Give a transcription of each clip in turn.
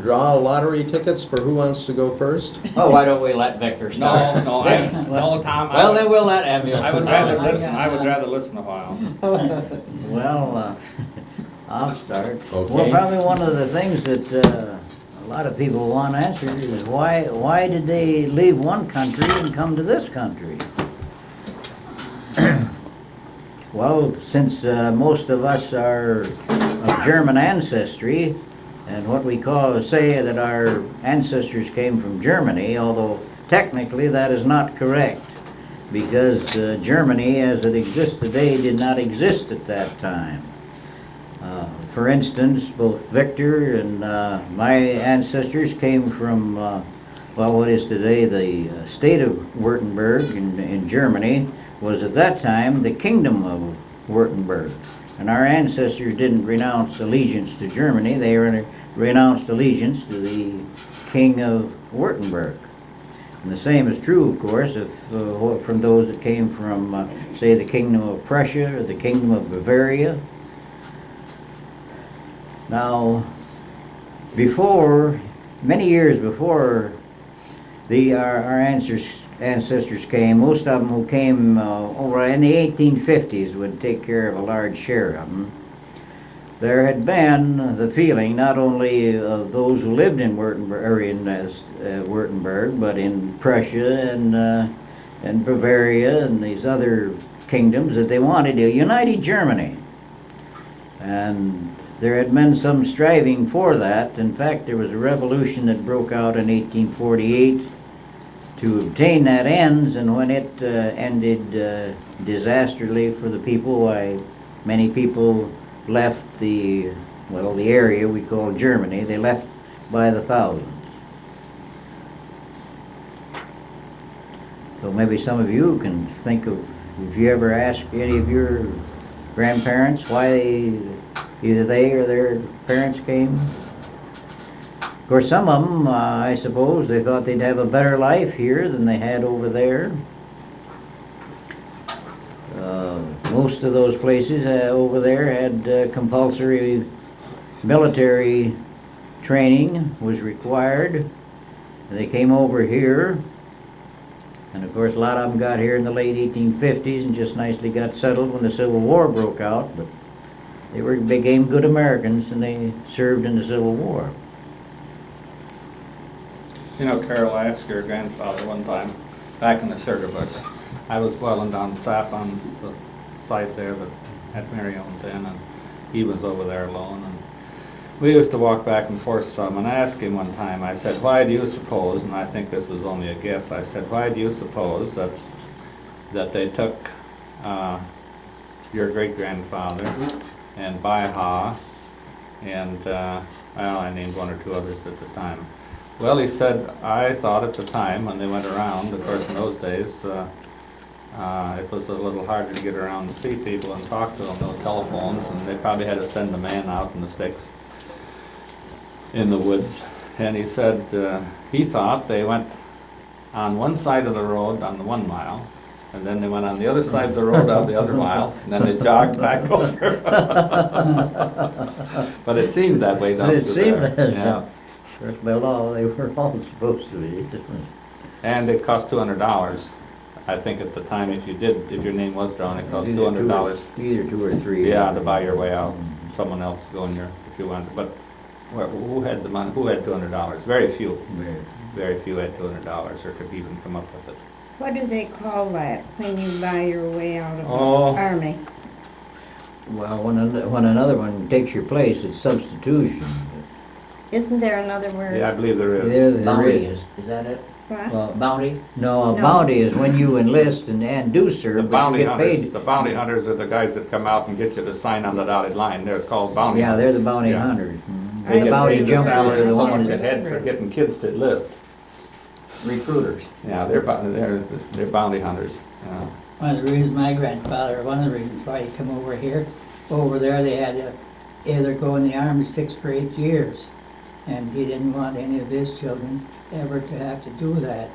draw lottery tickets for who wants to go first? Oh, why don't we let Victor start? No, Tom. Well, then we'll let Emil. I would rather listen. I would rather listen a while. Well, I'll start. Okay. Well, probably one of the things that a lot of people want answered is why did they leave one country and come to this country? Well, since most of us are of German ancestry, and what we say that our ancestors came from Germany, although technically that is not correct, because Germany as it exists today did not exist at that time. For instance, both Victor and my ancestors came from, well, what is today the state of Württemberg in Germany, was at that time the kingdom of Württemberg. And our ancestors didn't renounce allegiance to Germany, they renounced allegiance to the king of Württemberg. And the same is true, of course, if, from those that came from, say, the kingdom of Prussia or the kingdom of Bavaria. Now, many years before our ancestors came, most of them who came over in the 1850s would take care of a large share of them. There had been the feeling not only of those who lived in Württemberg, but in Prussia and Bavaria and these other kingdoms, that they wanted a united Germany. And there had been some striving for that. In fact, there was a revolution that broke out in 1848 to obtain that ends, and when it ended disastrously for the people, why many people left the area we call Germany. They left by the thousands. So maybe some of you can think of, if you ever asked any of your grandparents why either they or their parents came. Of course, some of them, I suppose, they thought they'd have a better life here than they had over there. Most of those places over there had compulsory military training was required. They came over here, and of course a lot of them got here in the late 1850s and just nicely got settled when the Civil War broke out, but they became good Americans and they served in the Civil War. You know, Carol, I asked your grandfather one time, back in the sugar bush. I was boiling down sap on the site there that had Mary owned then, and he was over there alone. And we used to walk back and forth some, and I asked him one time, I said, why do you suppose, and I think this was only a guess, I said, why do you suppose that they took your great-grandfather and Baiha and, well, I named one or two others at the time. Well, he said, I thought at the time when they went around, of course in those days, it was a little harder to get around and see people and talk to them, no telephones, and they probably had to send a man out in the sticks in the woods. And he said he thought they went on one side of the road on the 1 mile, and then they went on the other side of the road on the other mile, and then they jogged back over. But it seemed that way down It seemed there. that, Yeah. they were all supposed to be. And it cost $200. I think at the time, if your name was drawn, it cost $200. Either 2 or 3. Yeah, to buy your way out. Someone else going there if you wanted. But who had the money? Who had $200? Very few. Very few had $200 or could even come up with it. What do they call that when you buy your way out of Oh. the army? Well, when another one takes your place, it's substitution. Isn't there another word? Yeah, I believe there is. There Bounty is. is that it? What? Well, Bounty? no, a No. bounty is when you enlist and do The serve, but bounty you get hunters. paid. The bounty hunters are the guys that come out and get you to sign on the dotted line. They're called bounty Yeah, hunters. they're the bounty Yeah. hunters. I The get bounty paid the jumpers salary are the of someone ones that that... head for getting kids to enlist. Recruiters. Yeah, they're bounty hunters. Yeah. One of the reasons my grandfather, one of the reasons why he come over here, over there they had to either go in the army 6 or 8 years. And he didn't want any of his children ever to have to do that.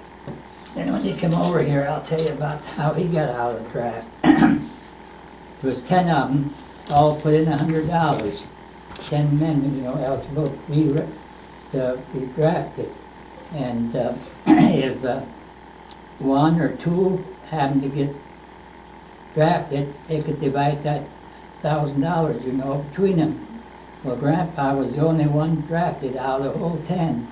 Then when he come over here, I'll tell you about how he got out of the draft. There was 10 of them, all put in $100. 10 men, eligible to be be drafted. And if one or two happened to get drafted, they could divide that $1,000, you know, between them. Well, Grandpa was the only one drafted out of the whole 10.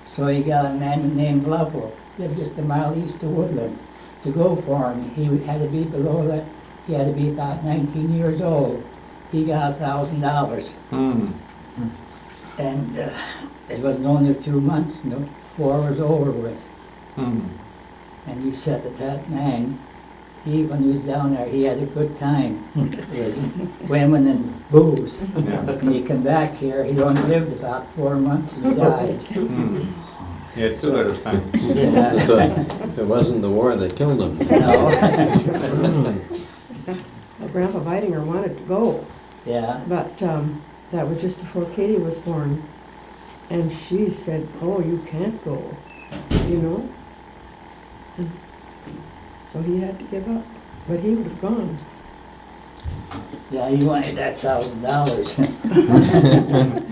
So he got a man named Lovell, lived just a mile east of Woodland, to go for him. He had to be below that. He had to be about 19 years old. He got $1,000. And it wasn't only a few months, and the war was over with. And he said that that man, when he was down there, he had a good time with women and booze. And he come back here, he only lived about 4 months and he died. He had too good a time. Yeah. So, it wasn't the war that killed him. No. Well, Grandpa Baitinger wanted to go, Yeah. but that was just before Katie was born. And she said, oh, you can't go, you know? And so he had to give up, but he would have gone. Yeah, he wanted that $1,000.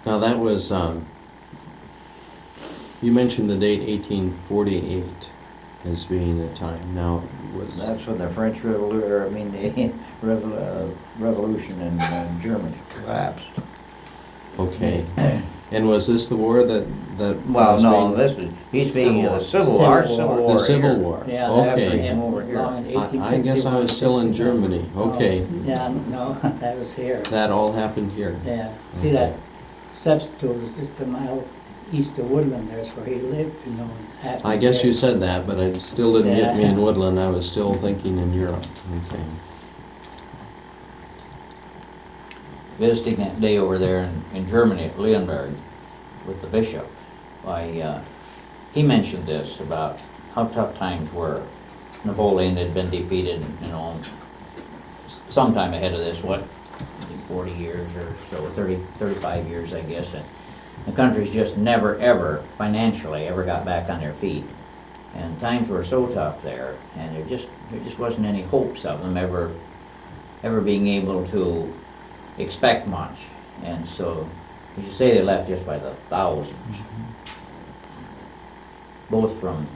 Now that was, you mentioned the date 1848 as being the time. Now, was, That's when the French Revolution, the revolution in Germany collapsed. okay. And was this the war that Well, was no, being- he's speaking of the Civil Civil War, War. Civil The War. Civil here. War, Yeah, okay. him over here. along in I guess I was still in 1861, Germany, okay. Yeah, no, that was here. That all happened here. Yeah, see that substitute was just a mile east of Woodland, there's where he lived, you know. and I guess there. you said that, but it still didn't get me in Yeah. Woodland, I was still thinking in Europe, okay. Visiting that day over there in Germany at Leonberg with the bishop, he mentioned this about how tough times were. Napoleon had been defeated, you know, sometime ahead of this, 40 years or so, 35 years, I guess. And the country's just never, ever, financially, ever got back on their feet. And times were so tough there, and there just wasn't any hopes of them ever being able to expect much. And so, as you say, they left just by the thousands. Both from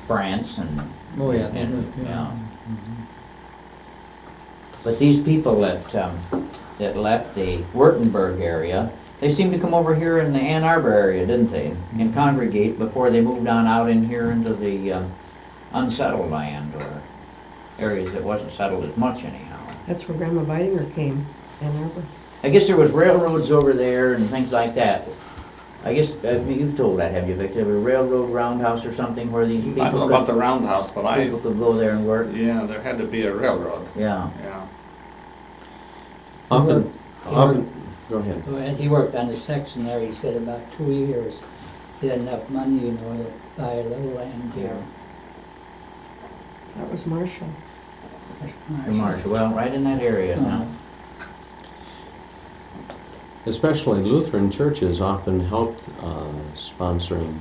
France and... Oh, yeah, and, yeah. But these people that left the Württemberg area, they seemed to come over here in the Ann Arbor area, didn't they? And congregate before they moved on out in here into the unsettled land, or areas that wasn't settled as much anyhow. That's where Grandma Baitinger came, Ann Arbor. I guess there was railroads over there and things like that. I guess, you've told that, have you, Victor? A railroad roundhouse or something where these people I don't know about the roundhouse, but people could go there and work? yeah, there had to be a railroad, Yeah. yeah. Often, He often, go ahead. Go ahead. He worked on the section there, he said, about 2 years. He had enough money, you know, to buy a little land here. That was Marshall. In Marshall, well, right in that area now. Especially Lutheran churches often helped sponsoring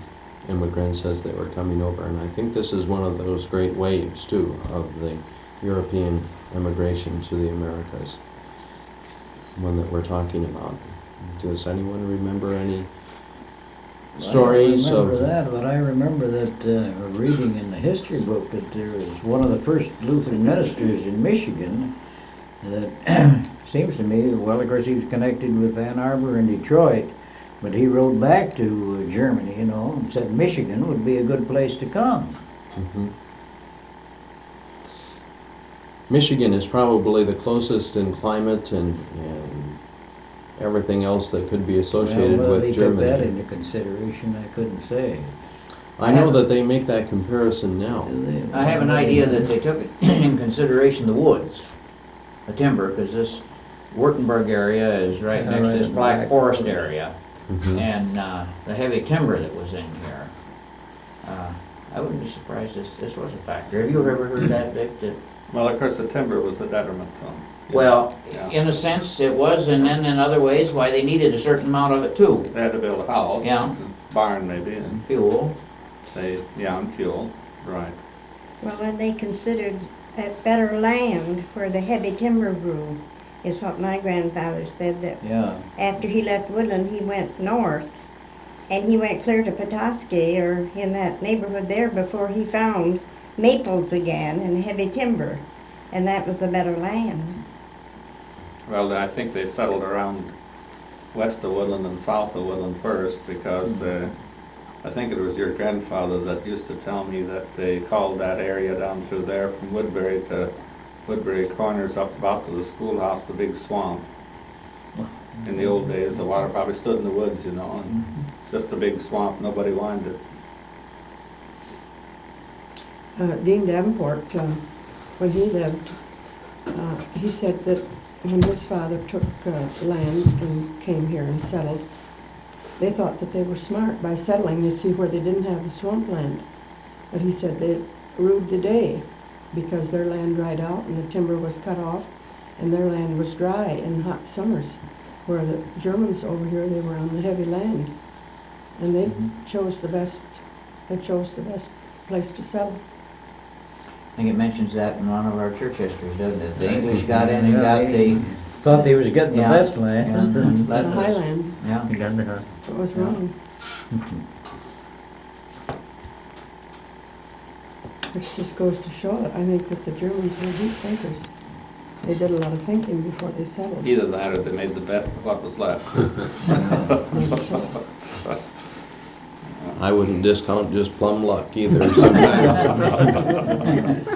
immigrants as they were coming over, and I think this is one of those great waves too of the European immigration to the Americas, one that we're talking about. Does anyone remember any stories I don't remember of... that, but I remember that reading in the history book that there was one of the first Lutheran ministers in Michigan that seems to me, well, of course he was connected with Ann Arbor and Detroit, but he rode back to Germany, you know, and said Michigan would be a good place to come. Mhm. Michigan is probably the closest in climate and everything else that could be associated Well, with they took that Germany. into consideration, I couldn't say. I know that they make that comparison now. I have an idea that they took in consideration the woods, the timber, because this Württemberg area is right Yeah, next to right this in Black Black Forest Forest. area. Mhm. And the heavy timber that was in here, I wouldn't be surprised if this was a factor. Have you ever heard that, Vic? Well, of course, the timber was a detriment to them. Well, Yeah. in a sense it was, and then in other ways, why they needed a certain amount of it too. They had to build a house. Yeah. Barn maybe, and Fuel. and fuel, right. Well, and they considered a better land where the heavy timber grew, is what my grandfather said, that Yeah, after he left Woodland, he went north And he went clear to Petoskey or in that neighborhood there before he found maples again and heavy timber. And that was the better land. Well, I think they settled around west of Woodland and south of Woodland first, because I think it was your grandfather that used to tell me that they called that area down through there from Woodbury to Woodbury Corners up about to the schoolhouse, the big swamp. In the old days, the water probably stood in the woods, you know, and just a big swamp, nobody wanted it. Dean Davenport, when he lived, he said that when his father took land and came here and settled, they thought that they were smart by settling, you see, where they didn't have the swampland. But he said they ruled the day because their land dried out and the timber was cut off and their land was dry in hot summers. Where the Germans over here, they were on the heavy land. And they chose the best place to settle. I think it mentions that in one of our church histories, doesn't it? The English got in and got the, Thought they was getting the Yeah. best land. and The that was, highland, yeah. it was wrong. Which just goes to show it, I think that the Germans were deep thinkers. They did a lot of thinking before they settled. Either that or they made the best of what was left. I wouldn't discount just plumb luck either sometimes.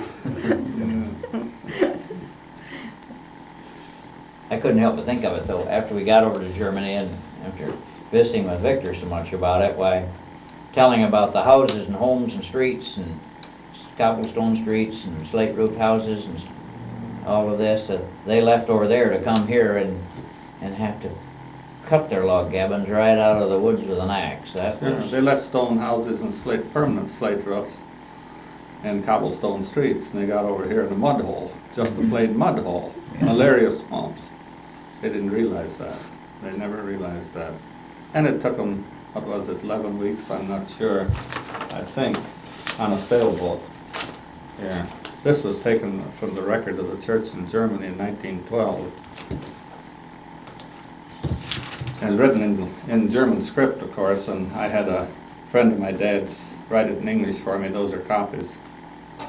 I couldn't help but think of it though, after we got over to Germany and after visiting with Victor so much about it, why, telling about the houses and homes and streets and cobblestone streets and slate roof houses and all of this, that they left over there to come here and have to cut their log cabins right out of the woods with an axe. That Sure, was, they left stone houses and permanent slate roofs and cobblestone streets, and they got over here in a mud hole, just a plain mud hole, malaria swamps. They didn't realize that. They never realized that. And it took them, what was it, 11 weeks, I'm not sure, I think, on a sailboat. Yeah. This was taken from the record of the church in Germany in 1912. And written in German script, of course, and I had a friend of my dad's write it in English for me. Those are copies. Yeah.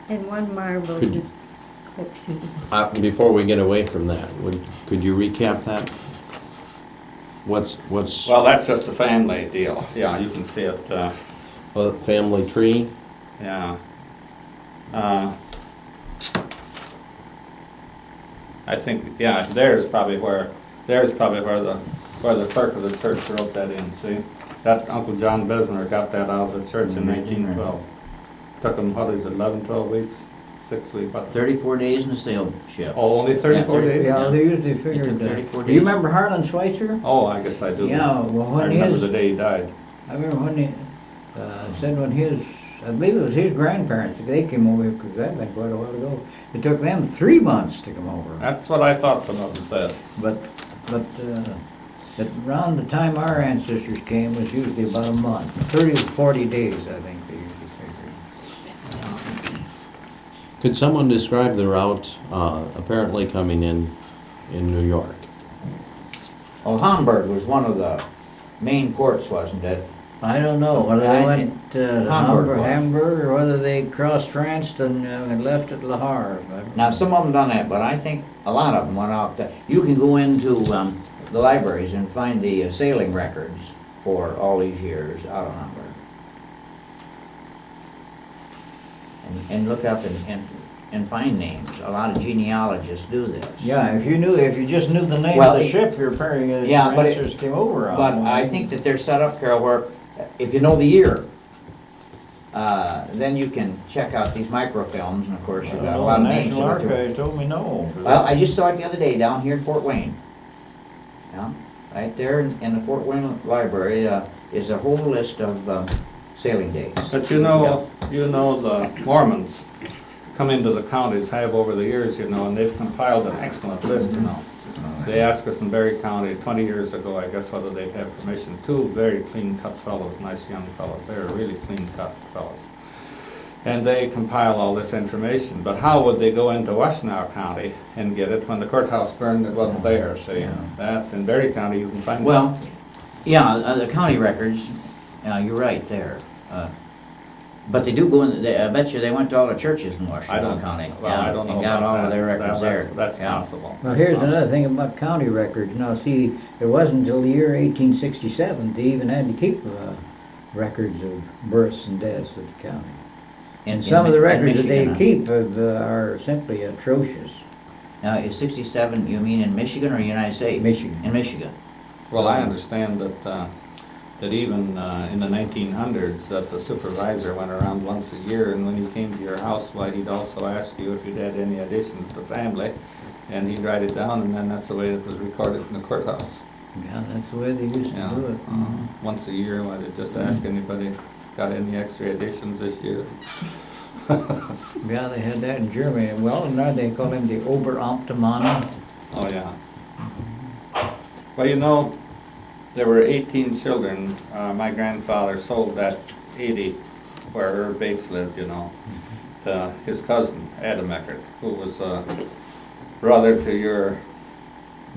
And one marvel. Could you- Oh, excuse me. Before we get away from that, could you recap that? What's Well, that's just a family deal. Yeah, you can see it. family tree? Yeah. I think, yeah, there's probably where the clerk of the church wrote that in, see? That Uncle John Besner got that out of the church in 1912. Took him, what is it, 11, 12 weeks? 6 weeks? What? 34 days in the sail ship. Oh, only 34 Yeah, days? Yeah, they usually It figured took that. 34 Do you days. remember Harlan Schweitzer? Oh, I guess I do. Yeah, well, I when remember his, the day he died. I remember when he said when his, I believe it was his grandparents, they came over, because that had been quite a while ago. It took them 3 months to come over. That's what I thought some of them said. But at around the time our ancestors came was usually about a month, 30 to 40 days, I think they usually figured. Could someone describe the route apparently coming in New York? Well, Hamburg was one of the main ports, wasn't it? I don't know whether they I went think to Hamburg was. Hamburg or whether they crossed France and left at Le Havre. I don't Now, know. some of them done that, but I think a lot of them went out there. You can go into the libraries and find the sailing records for all these years out of Hamburg. And look up and find names. A lot of genealogists do this. Yeah, if you just knew the name Well, of the it- ship, your parents Yeah, but it- ancestors came over on. But I think that they're set up, Carol, where if you know the year, then you can check out these microfilms, and of course you've got a lot of names. National to go through. Archive told me no. Well, I just saw it the other day down here in Fort Wayne. Yeah, right there in the Fort Wayne Library is a whole list of sailing dates. But you know the Mormons come into the counties, have over the years, and they've compiled an excellent list, They asked us in Berry County 20 years ago, I guess, whether they'd have permission. 2 very clean-cut fellows, nice young fellows. They're really clean-cut fellows. And they compile all this information. But how would they go into Washtenaw County and get it when the courthouse burned? It wasn't there, see? Yeah. That's in Berry County, you can find it. Well, Yeah, the county records, you're right there. But they do go in, I bet you they went to all the churches in I Washington don't, County. well, I don't know And got about all that. of their records there. That's Yeah. possible. Well, That's here's possible. another thing about county records. Now, see, it wasn't until the year 1867 they even had to keep records of births and deaths at the county. In- And some in of the Mi- in records that they Michigan, keep are simply atrocious. Now, is 67, you mean in Michigan or United States? Michigan. In Michigan. Well, I understand that, that even in the 1900s, that the supervisor went around once a year, and when he came to your house, why, he'd also ask you if you'd had any additions to family, and he'd write it down, and then that's the way it was recorded in the courthouse. Yeah, that's the way they used Yeah, to do it. once a year, why, they'd just ask anybody, got any extra additions this year? Yeah, they had that in Germany. Well, now they call him the Oberamtmann. Oh, yeah. Well, you know, there were 18 children. My grandfather sold that 80 where Herb Bates lived, you know, to his cousin, Adam Eckhardt, who was brother to your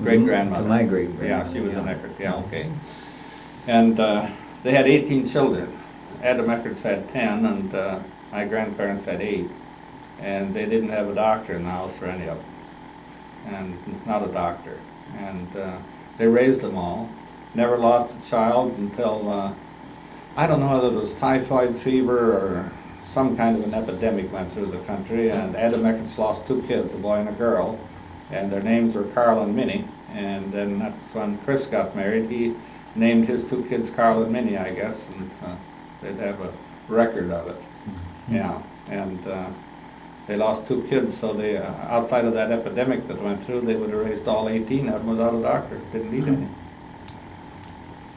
great-grandmother. To my great-grandmother, Yeah, she was an yeah. Eckhardt, yeah, okay. And they had 18 children. Adam Eckhart's had 10, and my grandparents had 8. And they didn't have a doctor in the house for any of them, and not a doctor. And they raised them all. Never lost a child until, I don't know whether it was typhoid fever or some kind of an epidemic went through the country, and Adam Eckart's lost 2 kids, a boy and a girl, and their names were Carl and Minnie. And then that's when Chris got married. He named his 2 kids Carl and Minnie, I guess, and they'd have a record of it. Yeah, and they lost 2 kids, so they, outside of that epidemic that went through, they would have raised all 18 of them without a doctor. Didn't need any.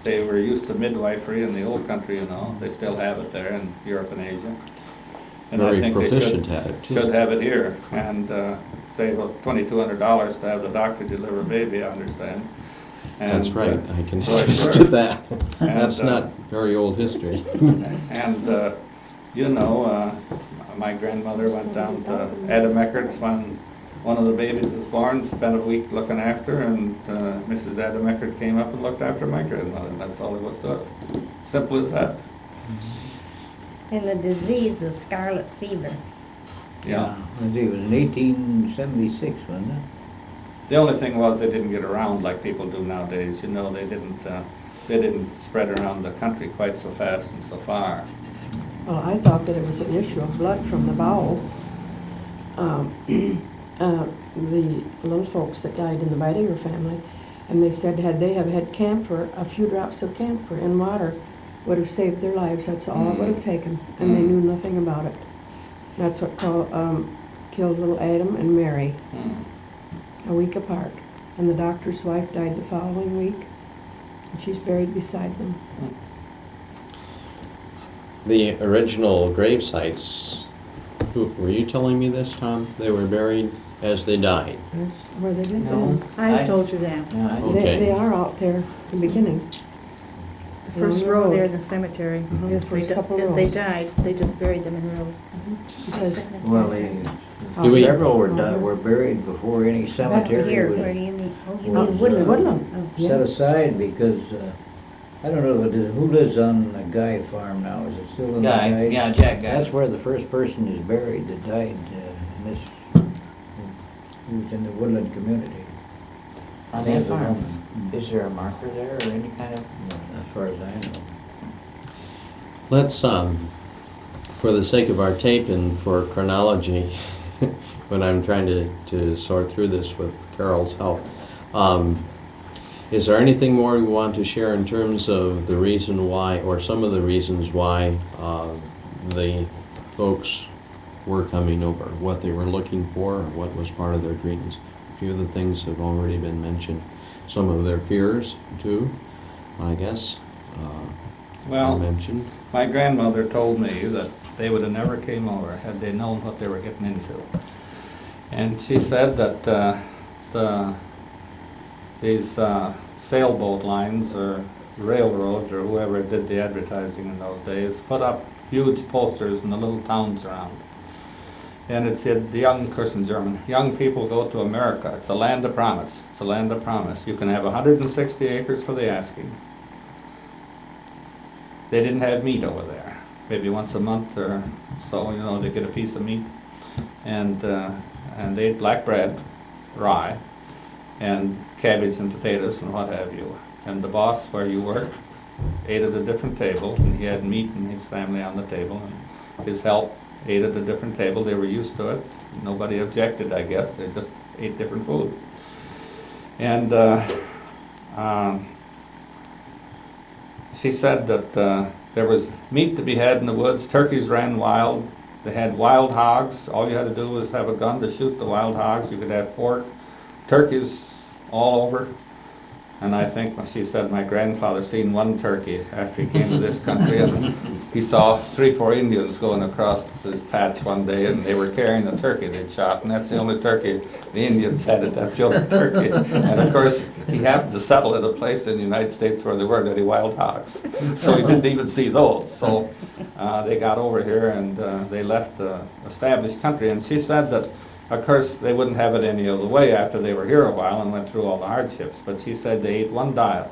They were used to midwifery in the old country, you know. They still have it there in Europe and Asia. And I Very think they proficient at it, too. should have it here, and say about $2,200 to have the doctor deliver a baby, I understand. And, That's right, I can Right, attest sure. to that. And, That's not very old history. And, you know, my grandmother went down to Adam Eckart's when one of the babies was born, spent a week looking after, and Mrs. Adam Eckhardt came up and looked after my grandmother, and that's all there was to it. Simple as that. And the disease was scarlet fever. Yeah. Let's see, it was in 1876, wasn't it? The only thing was they didn't get around like people do nowadays. You know, they didn't spread around the country quite so fast and so far. Well, I thought that it was an issue of blood from the bowels. The little folks that died in the Baitinger family, and they said had they have had camphor, a few drops of camphor in water would have saved their lives. That's all it would have taken, and they knew nothing about it. That's what killed little Adam and Mary a week apart. And the doctor's wife died the following week, and she's buried beside them. The original grave sites, were you telling me this, Tom? They were buried as they died. That's where they did No. them. I told you that. Yeah, I- Okay. They are out there, the beginning. The first Along the row road. there in the cemetery. Mhm, If they first couple if they rows. died, they just buried them in a row. Because Well, Do we- several were buried before any cemetery Here, was where do you mean? Oh, you Well, mean Woodland? Woodland. Oh. set Yes. aside because, I don't know, who lives on the Guy farm now? Is it still in the Guy, Guy? yeah, Jack Guy. That's where the first person is buried that died in this, who was in the Woodland community. On He that was a farm, woman, is there a marker there or any kind of? as far as I know. Let's, for the sake of our tape and for chronology, when I'm trying to sort through this with Carol's help, is there anything more we want to share in terms of the reason why, or some of the reasons why the folks were coming over, what they were looking for, or what was part of their dreams? A few of the things have already been mentioned. Some of their fears, too, I guess, are Well, mentioned. my grandmother told me that they would have never came over had they known what they were getting into. And she said that these sailboat lines or railroads or whoever did the advertising in those days put up huge posters in the little towns around. And it said, the young person German, young people go to America. It's a land of promise. It's a land of promise. You can have 160 acres for the asking. they didn't have meat over there. Maybe once a month or so, they get a piece of meat. And they ate black bread, rye, and cabbage and potatoes and what have you. And the boss where you worked ate at a different table, and he had meat and his family on the table, and his help ate at a different table. They were used to it. Nobody objected, I guess. They just ate different food. And she said that there was meat to be had in the woods. Turkeys ran wild. They had wild hogs. All you had to do was have a gun to shoot the wild hogs. You could have pork, turkeys all over. And I think she said my grandfather seen one turkey after he came to this country, and he saw 3 or 4 Indians going across this patch one day, and they were carrying a turkey they'd shot, and that's the only turkey the Indians had. That's the only turkey. And of course, he happened to settle at a place in the United States where there weren't any wild hogs, so he didn't even see those. So they got over here and they left the established country, and she said that, of course, they wouldn't have it any other way after they were here a while and went through all the hardships. But she said they ate one diet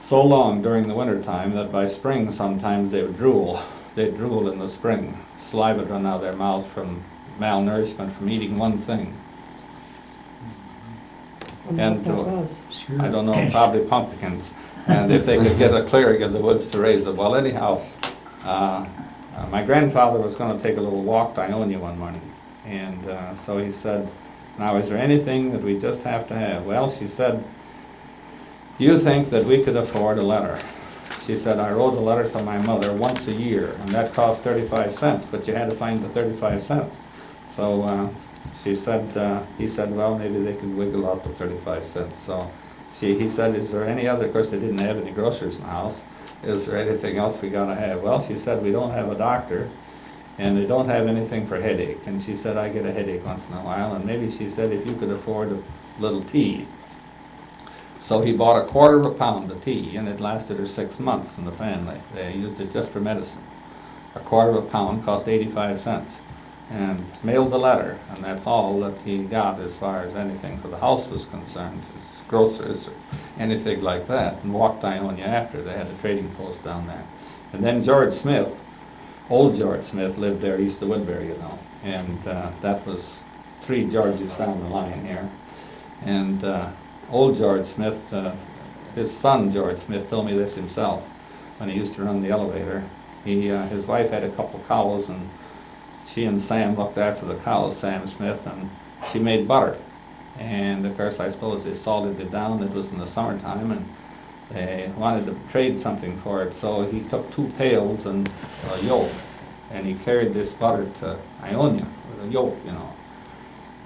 so long during the winter time that by spring sometimes they would drool. They'd drool in the spring. Saliva would run out of their mouth from malnourishment from eating one thing. And That was. I don't know, probably pumpkins. And if they could get a clearing in the woods to raise them. Well, anyhow, my grandfather was going to take a little walk to Ionia one morning. And so he said, now is there anything that we just have to have? Well, she said, do you think that we could afford a letter? She said, I wrote a letter to my mother once a year, and that cost 35 cents, but you had to find the 35 cents. So she said, he said, well, maybe they could wiggle out the 35 cents. So he said, is there any other, of course they didn't have any groceries in the house, is there anything else we got to have? Well, she said, we don't have a doctor, and they don't have anything for headache. And she said, I get a headache once in a while, and maybe she said, if you could afford a little tea. So he bought 1/4 pound of tea, and it lasted her 6 months in the family. They used it just for medicine. 1/4 pound cost 85 cents. And mailed the letter, and that's all that he got as far as anything for the house was concerned, his groceries or anything like that, and walked to Ionia after. They had a trading post down there. And then George Smith, old George Smith, lived there east of Woodbury, and that was 3 Georges down the line here. And old George Smith, his son George Smith told me this himself when he used to run the elevator. His wife had a couple cows, and she and Sam looked after the cows, Sam Smith, and she made butter. And of course, I suppose they salted it down. It was in the summertime, and they wanted to trade something for it. So he took 2 pails and a yoke, and he carried this butter to Ionia with a yoke,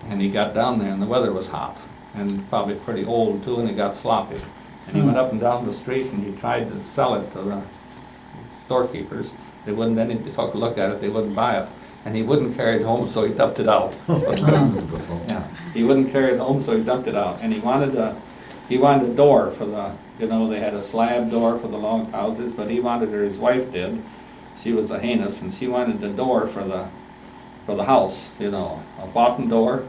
And he got down there, and the weather was hot, and probably pretty old too, and it got sloppy. And he went up and down the street, and he tried to sell it to the storekeepers. They wouldn't, then he took a look at it, they wouldn't buy it. And he wouldn't carry it home, so he dumped it out. Yeah. He wouldn't carry it home, so he dumped it out. And he wanted a door for the, they had a slab door for the log houses, but he wanted, or his wife did. She was a heinous, and she wanted the door for the house, a bottom door.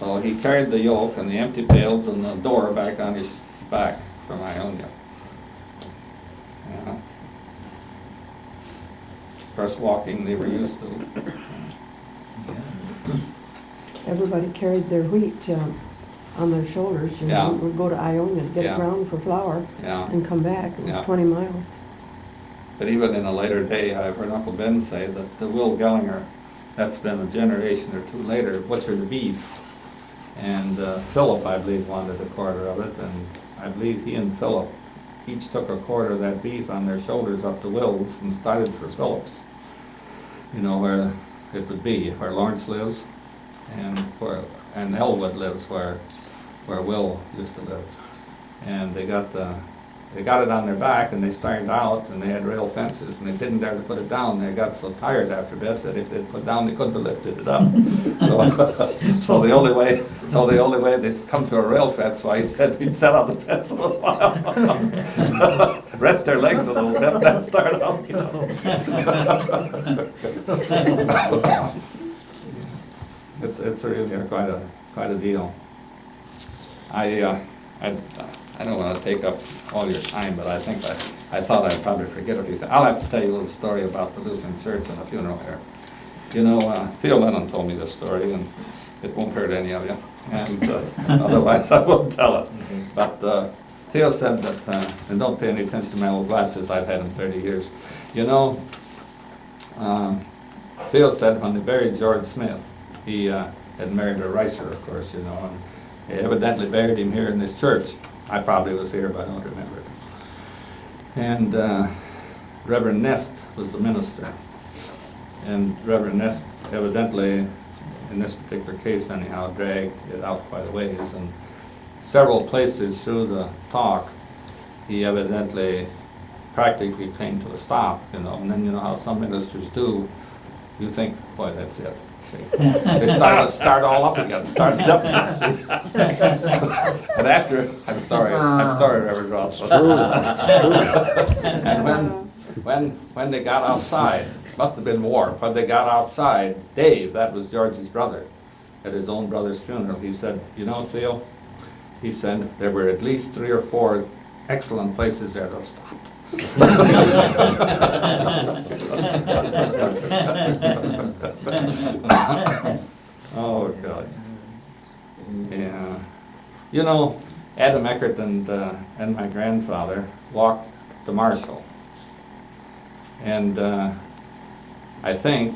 So he carried the yoke and the empty pails and the door back on his back from Ionia. Yeah. Of course, walking they were used to. Everybody carried their wheat on their shoulders, Yeah. Would go to Ionia to get Yeah. it ground for flour Yeah. and come back. It was Yeah. 20 miles. But even in a later day, I've heard Uncle Ben say that the Will Gellinger, that's been a generation or 2 later, butchered the beef. And Philip, I believe, wanted 1/4 of it, and I believe he and Philip each took 1/4 of that beef on their shoulders up to Will's and started for Philip's. Where it would be, where Lawrence lives, and Elwood lives where Will used to live. And they got it on their back, and they started out, and they had rail fences, and they didn't dare to put it down. They got so tired after a bit that if they'd put it down, they couldn't have lifted it up. So the only way they come to a rail fence, so he said we'd set on the fence a little while, rest their legs a little bit, then start out. It's really quite a deal. I don't want to take up all your time, but I think I thought I'd probably forget a few things. I'll have to tell you a little story about the Lutheran Church and the funeral here. You know, Theo Lennon told me this story, and it won't hurt any of you, and otherwise I won't tell it. But Theo said that, and don't pay any attention to my old glasses, I've had them 30 years. You know, Theo said when they buried George Smith, he had married a Ricer, of course, you know, and they evidently buried him here in this church. I probably was here, but I don't remember it. And Reverend Nest was the minister. And Reverend Nest evidently, in this particular case anyhow, dragged it out quite a ways. And several places through the talk, he evidently practically came to a stop, you know. And then you know how some ministers do. You think, boy, that's it. They start all up again, start it up again. But after, I'm sorry, Reverend Rothfus. And when they got outside, must have been warm, when they got outside, Dave, that was George's brother, at his own brother's funeral, he said, you know, Theo, he said, there were at least 3 or 4 excellent places there to stop. Oh, God. Yeah. You know, Adam Eckhardt and my grandfather walked to Marshall. And I think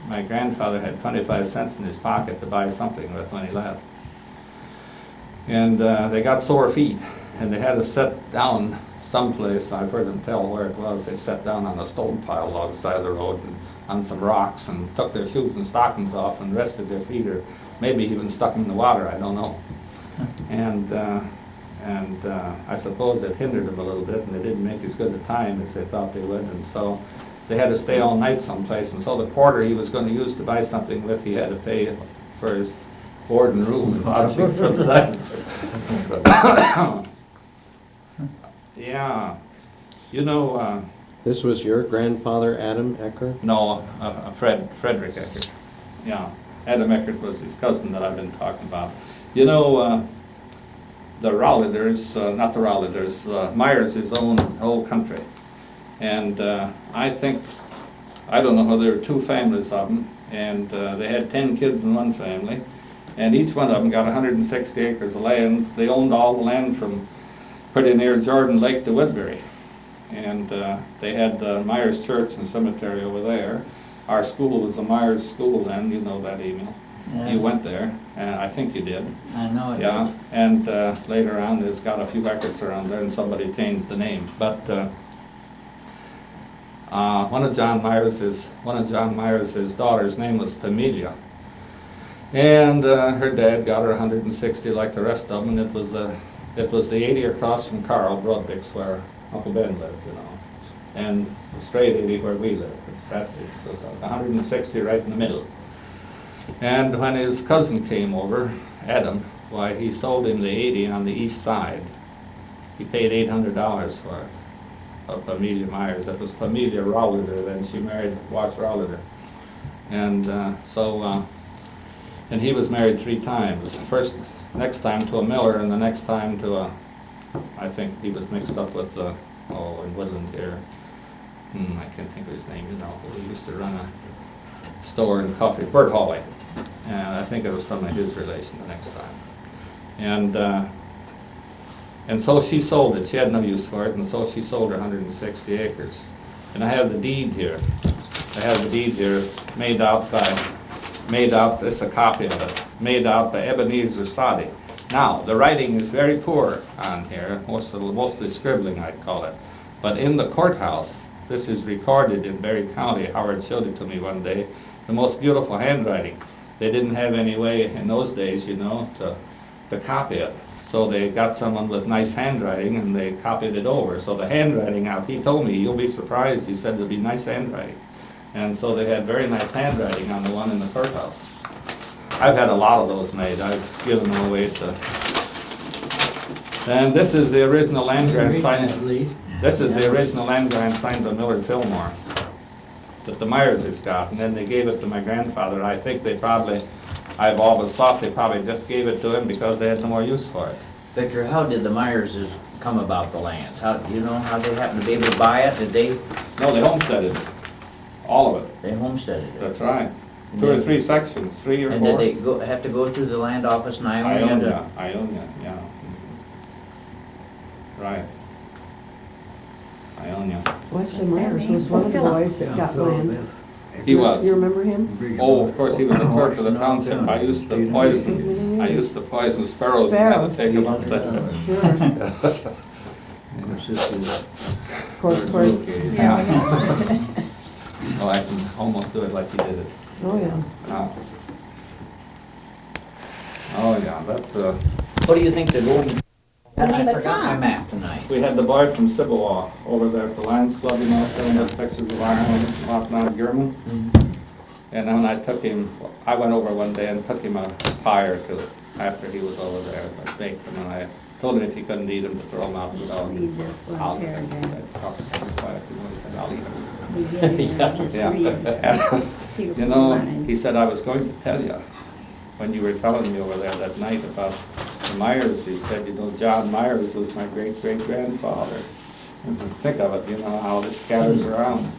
my grandfather had 25 cents in his pocket to buy something with when he left. And they got sore feet, and they had to sit down someplace. I've heard them tell where it was. They sat down on a stone pile along the side of the road and on some rocks and took their shoes and stockings off and rested their feet, or maybe even stuck them in the water, I don't know. And I suppose it hindered them a little bit, and they didn't make as good a time as they thought they would, and so they had to stay all night someplace. And so the porter he was going to use to buy something with, he had to pay for his board and room and lodging for the night. Yeah, you know. This was your grandfather, Adam Eckhardt? No, Frederick Eckhardt. Yeah, Adam Eckhardt was his cousin that I've been talking about. You know, the Rowlanders, not the Rowlanders, Myers' own whole country. And I don't know whether there were 2 families of them, and they had 10 kids in one family, and each one of them got 160 acres of land. They owned all the land from pretty near Jordan Lake to Woodbury. And they had the Myers Church and Cemetery over there. Our school was the Myers School then, you know that, Emil. Yeah. You went there, and I think you did. I know it. Yeah, and later on there's got a few records around there and somebody changed the name. But one of John Myers' daughters' name was Pamelia. And her dad got her 160 like the rest of them, and it was the 80 across from Carroll Brodbeck's where Uncle Ben lived, you know, and the straight 80 where we live. It's 160 right in the middle. And when his cousin came over, Adam, why, he sold him the 80 on the east side. He paid $800 for it, of Pamelia Myers. That was Pamelia Rowlander, then she married Watts Rowlander. And and he was married 3 times. Next time to a miller, and the next time to a, I think he was mixed up with in Woodland here. I can't think of his name, you know, he used to run a store in coffee, Bert Hawley. And I think it was some of his relation the next time. And so she sold it. She had no use for it, and so she sold her 160 acres. And I have the deed here. It's a copy of it, made out by Ebenezer Soddy. Now, the writing is very poor on here, mostly scribbling, I'd call it. But in the courthouse, this is recorded in Berry County. Howard showed it to me one day. The most beautiful handwriting. They didn't have any way in those days, you know, to copy it. So they got someone with nice handwriting and they copied it over. So the handwriting out, he told me, you'll be surprised, he said there'll be nice handwriting. And so they had very nice handwriting on the one in the courthouse. I've had a lot of those made. I've given them away to... And this is the original land grant signed. At least. This is the original land grant signed by Millard Fillmore that the Myerses got, and then they gave it to my grandfather. I think I've always thought they probably just gave it to him because they had no more use for it. Victor, how did the Myerses come about the land? How, do you know how they happened to be able to buy it? Did they, No, they homesteaded it, all of it, they homesteaded it? that's right. 2 or 3 sections, 3 or 4. And did they have to go through the land office in Ionia? Ionia, yeah. Right. Ionia. Wesley Myers was one of the boys that got land. He was. You remember him? Oh, of course, he was the clerk of the township. I used to poison sparrows and had to take them up there. Sure. Of course. Yeah, we know. Oh, I can almost do it like he did it. Oh, yeah. Oh, yeah, that, What do you think they're going? What I about forgot my Tom? map tonight. we had the boy from Chippewa over there at the Lions Club, you know, showing us pictures of Lion German. And then I took him, I went over one day and took him a pie or two after he was over there. I baked them, and I told him if he couldn't eat them, to throw them out the dog. Read this one I'll eat paragraph. them. I talked to him quite a few more. He said, I'll eat them. Beginning, just Yeah. read. See what You know, wanted. he said, I was going to tell you, when you were telling me over there that night about the Myers, he said, you know, John Myers was my great-great-grandfather. And to think of it, you know, how it scatters around.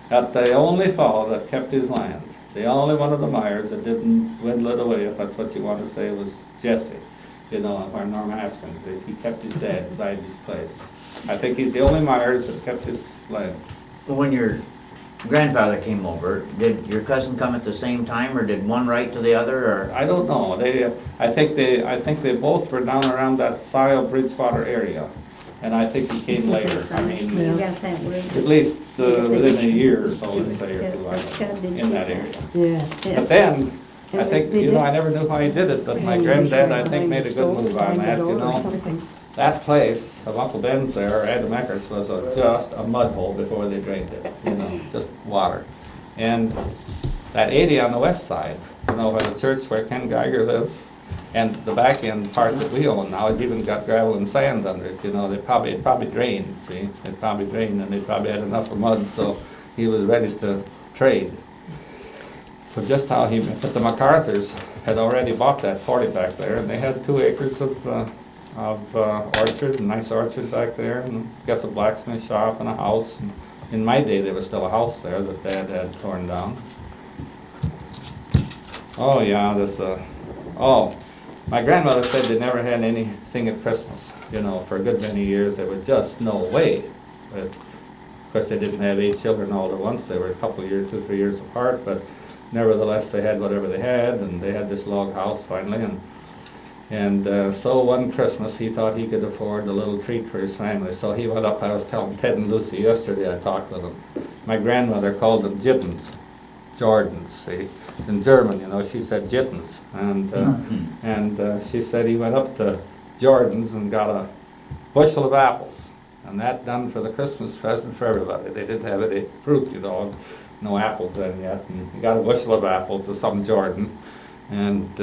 That the only fellow that kept his land, the only one of the Myers that didn't dwindle it away, if that's what you want to say, was Jesse. You know, where Norm Haskins is, he kept his dad beside his place. I think he's the only Myers that kept his land. But when your grandfather came over, did your cousin come at the same time, or did one write to the other, or? I don't know. I think they both were down around that Scioto Bridgewater area, and I think he came later. I mean, You got that word? at least within a year or so, I'd say, or two, I don't know, in that area. Yes. But then, I And think, they you know, did- I never knew how he did it, but my granddad, I think, made a good move on that, you know. That place of Uncle Ben's there, Adam Eckhart's, was just a mud hole before they drained it, you know, just water. And that 80 on the west side, you know, where the church where Ken Geiger lives, and the back end part that we own now, has even got gravel and sand under it, you know, it probably drained, see? It probably drained, and they probably had enough of mud, so he was ready to trade. So just how he, but the MacArthurs had already bought that 40 back there, and they had 2 acres of orchard, a nice orchard back there, and I guess a blacksmith shop and a house. And in my day, there was still a house there that Dad had torn down. Oh yeah, my grandmother said they never had anything at Christmas, you know, for a good many years. There was just no way. But of course, they didn't have 8 children all at once. They were a couple of years, 2 or 3 years apart, but nevertheless, they had whatever they had, and they had this log house finally. And so one Christmas, he thought he could afford a little treat for his family. So he went up. I was telling Ted and Lucy yesterday, I talked with them. My grandmother called them Jittens, Jordans, see. In German, you know, she said Jittens. And she said he went up to Jordan's and got a bushel of apples. And that done for the Christmas present for everybody. They didn't have any fruit, you know, no apples then yet. And he got a bushel of apples of some Jordan. And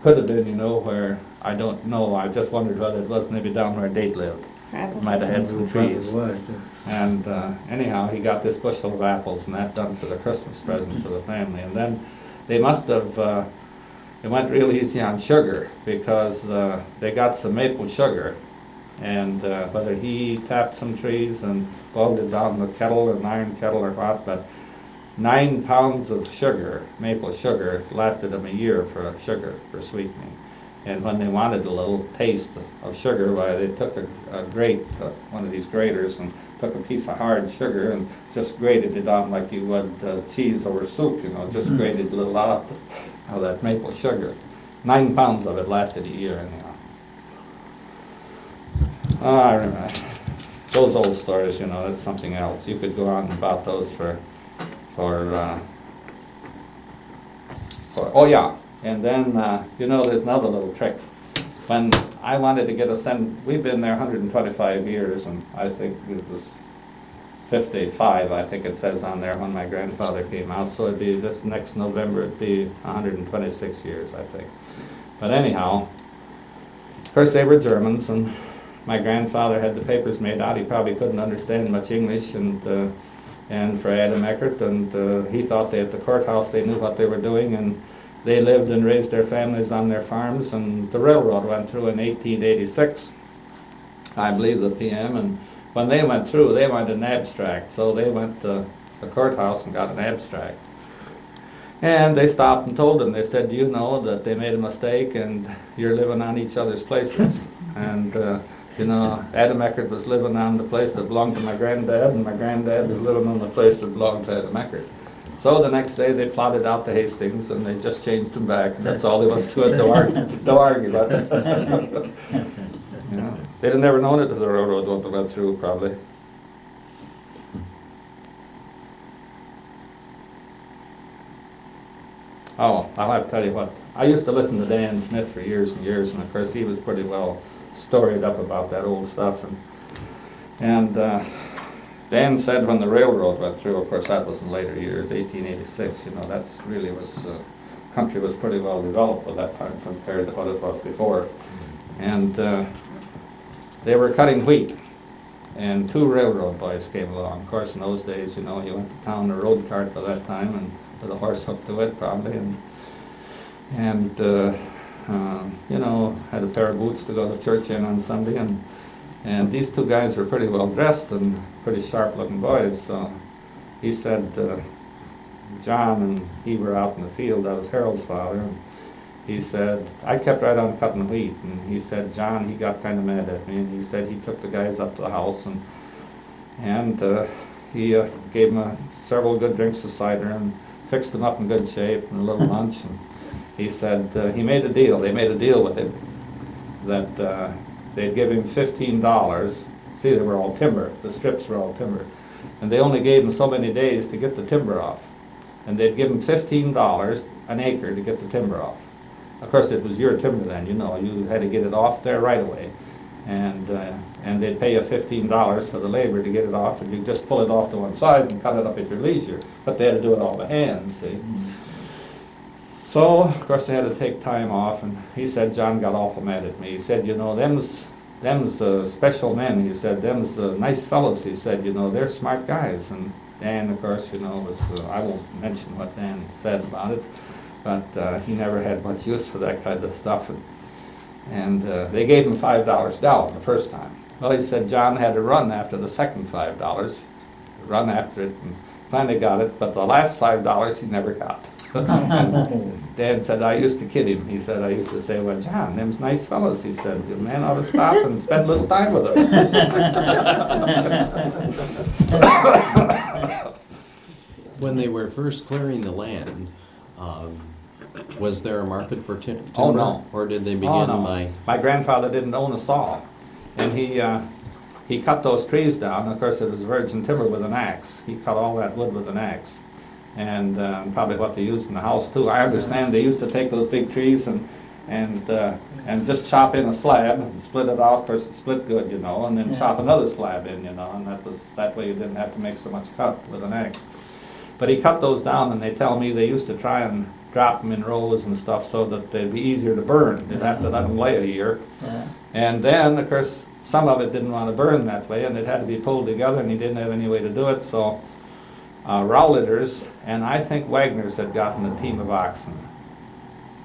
could have been, you know, where, I don't know, I just wondered whether it was maybe down where Date lived. Might have had some trees. And anyhow, he got this bushel of apples, and that done for the Christmas present for the family. And then they must have, it went real easy on sugar, because they got some maple sugar. And whether he tapped some trees and boiled it down in the kettle, an iron kettle or what, but 9 pounds of sugar, maple sugar, lasted them a year for sugar, for sweetening. And when they wanted a little taste of sugar, why, they took a grate, one of these graters, and took a piece of hard sugar and just grated it on like you would cheese over soup, you know, just grated a little out of that maple sugar. 9 pounds of it lasted a year anyhow. Oh, I remember. Those old stories, you know, that's something else. You could go on about those for oh yeah, and then, you know, there's another little trick. When I wanted to get we've been there 125 years, and I think it was 55, I think it says on there, when my grandfather came out, so it'd be this next November, it'd be 126 years, I think. But anyhow, of course they were Germans, and my grandfather had the papers made out. He probably couldn't understand much English, and for Adam Eckhardt, and he thought they at the courthouse they knew what they were doing, they lived and raised their families on their farms, and the railroad went through in 1886, I believe, the PM, and when they went through, they wanted an abstract, so they went to the courthouse and got an abstract. And they stopped and told them, they said, do you know that they made a mistake and you're living on each other's places? And, you know, Adam Eckhardt was living on the place that belonged to my granddad, and my granddad was living on the place that belonged to Adam Eckhardt. So the next day they plotted out the Hastings and they just changed them back. That's all there was to it, no argument. You know, they'd have never known it if the railroad wouldn't have went through, probably. Oh, I'll have to tell you what, I used to listen to Dan Smith for years and years, and of course he was pretty well storied up about that old stuff. And Dan said when the railroad went through, of course that was in later years, 1886, you know, that's really was, country was pretty well developed at that time compared to what it was before. And they were cutting wheat, and two railroad boys came along. Of course in those days, you know, you went to town in a road cart by that time, and with a horse hooked to it probably, and you know, had a pair of boots to go to church in on Sunday, and these two guys were pretty well dressed and pretty sharp looking boys. So he said, John and he were out in the field, that was Harold's father, and he said, I kept right on cutting wheat, and he said, John, he got kind of mad at me, and he said he took the guys up to the house, and he gave them several good drinks of cider and fixed them up in good shape and a little lunch, and he said he made a deal. They made a deal with him that they'd give him $15. See, they were all timber. The strips were all timber, and they only gave him so many days to get the timber off, and they'd give him $15 an acre to get the timber off. Of course, it was your timber then. You know, you had to get it off there right away, and they'd pay you $15 for the labor to get it off, and you just pull it off to one side and cut it up at your leisure. But they had to do it all by hand, see. So, of course, they had to take time off, and he said, John got awful mad at me. He said, you know, them's special men. He said, them's nice fellows. He said, you know, they're smart guys. And Dan, of course, you know, was, I won't mention what Dan said about it, but he never had much use for that kind of stuff. And they gave him $5 down the first time. Well, he said John had to run after the second $5, run after it, and finally got it, but the last $5 he never got. Dan said, I used to kid him. He said, I used to say, well, John, them's nice fellows. He said, the man ought to stop and spend a little time with them. When they were first clearing the land, was there a market for timber? Oh, no. Or did they begin Oh, no. by... My grandfather didn't own a saw, and he cut those trees down. Of course, it was virgin timber with an axe. He cut all that wood with an axe, and probably what they used in the house too. I understand they used to take those big trees and just chop in a slab and split it out. Of course, it split good, you know, and then chop another slab in, you know, and that way you didn't have to make so much cut with an axe. But he cut those down, and they tell me they used to try and drop them in rows and stuff so that they'd be easier to burn. They'd have to let them lay a year. Yeah. And then, of course, some of it didn't want to burn that way, and it had to be pulled together, and he didn't have any way to do it. So Rowletters and I think Wagner's had gotten a team of oxen,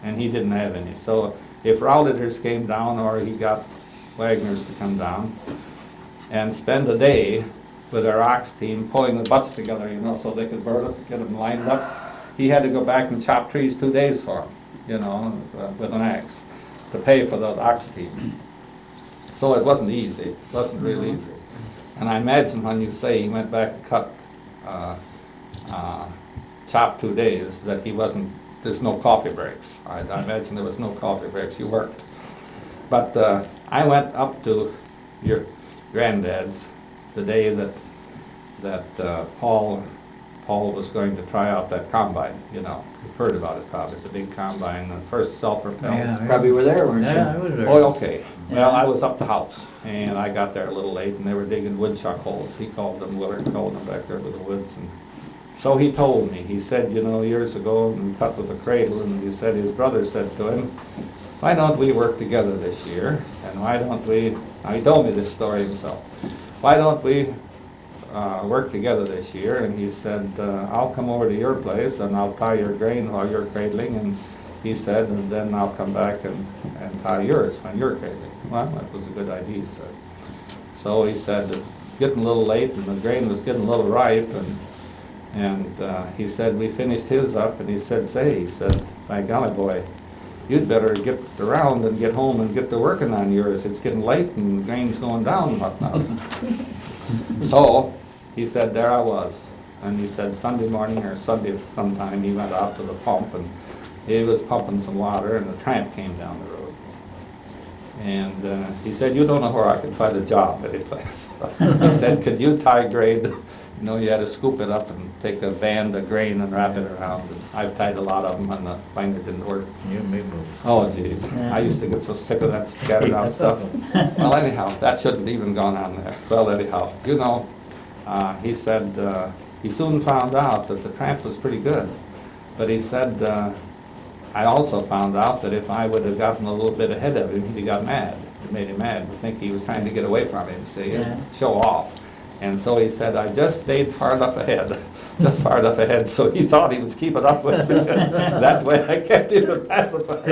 and he didn't have any. So if Rowletters came down, or he got Wagner's to come down and spend a day with our ox team pulling the butts together, you know, so they could burn it, get them lined up, he had to go back and chop trees 2 days for him, you know, with an axe, to pay for the ox team. So it wasn't easy. It wasn't real easy. And I imagine when you say he went back and cut, chopped 2 days, that he wasn't, there's no coffee breaks. I imagine there was no coffee breaks. You worked. But I went up to your granddad's the day that Paul was going to try out that combine, you know. You've heard about it probably, the big combine, the first self-propelled. Yeah. Probably were there, weren't you? Yeah, I was there. Oh, okay. Well, I was up the house, and I got there a little late, and they were digging woodchuck holes. He called them, Willard called them back there with the woods. And so he told me, he said, you know, years ago, and cut with a cradle, and he said his brother said to him, why don't we work together this year? And why don't we, now he told me this story himself, why don't we work together this year? And he said, I'll come over to your place, and I'll tie your grain while you're cradling, he said, and then I'll come back and tie yours on your cake. Well, that was a good idea, he said. So he said, it's getting a little late, and the grain was getting a little ripe, and he said, we finished his up, and he said, say, he said, by golly, boy, you'd better get around and get home and get to working on yours. It's getting late, and the grain's going down and whatnot. So, he said, there I was. And he said, Sunday morning or Sunday sometime, he went out to the pump, and he was pumping some water, and a tramp came down the road. And he said, you don't know where I can find a job any place. He said, could you tie grain? You know, you had to scoop it up and take a band of grain and wrap it around. And I've tied a lot of them, and the binder didn't work. You may Oh, geez. I used to get so sick of that scattered out stuff. Well, anyhow, that shouldn't even gone on there. Well, anyhow, you know, he said he soon found out that the tramp was pretty good. But he said, I also found out that if I would have gotten a little bit ahead of him, he'd have got mad. It made him mad. I think he was trying to get away from him, see, and show off. And so he said, I just stayed far enough ahead, just far enough ahead, so he thought he was keeping up with me. That way I kept him pacified.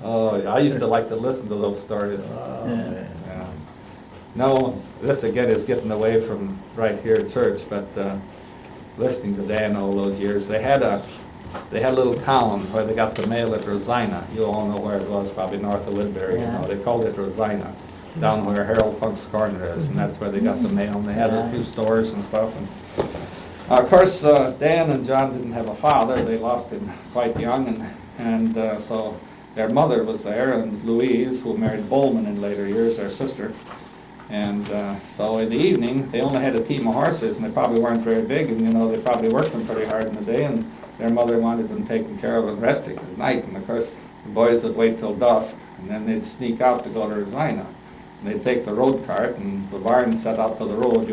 Oh, yeah, I used to like to listen to those stories. Yeah. No, this again is getting away from right here at church, but listening to Dan all those years, they had a little town where they got the mail at Rosina. You all know where it was, probably north of Woodbury. You know, they called it Rosina, down where Harold Funk's Corner is, and that's where they got the mail. And they had a few stores and stuff. And of course, Dan and John didn't have a father. They lost him quite young, and so their mother was there, and Louise, who married Bowman in later years, their sister. And so in the evening, they only had a team of horses, and they probably weren't very big, and you know, they probably worked them pretty hard in the day, and their mother wanted them taken care of and resting at night. And of course, the boys would wait till dusk, and then they'd sneak out to go to Regina. And they'd take the road cart, and the barn set out to the road.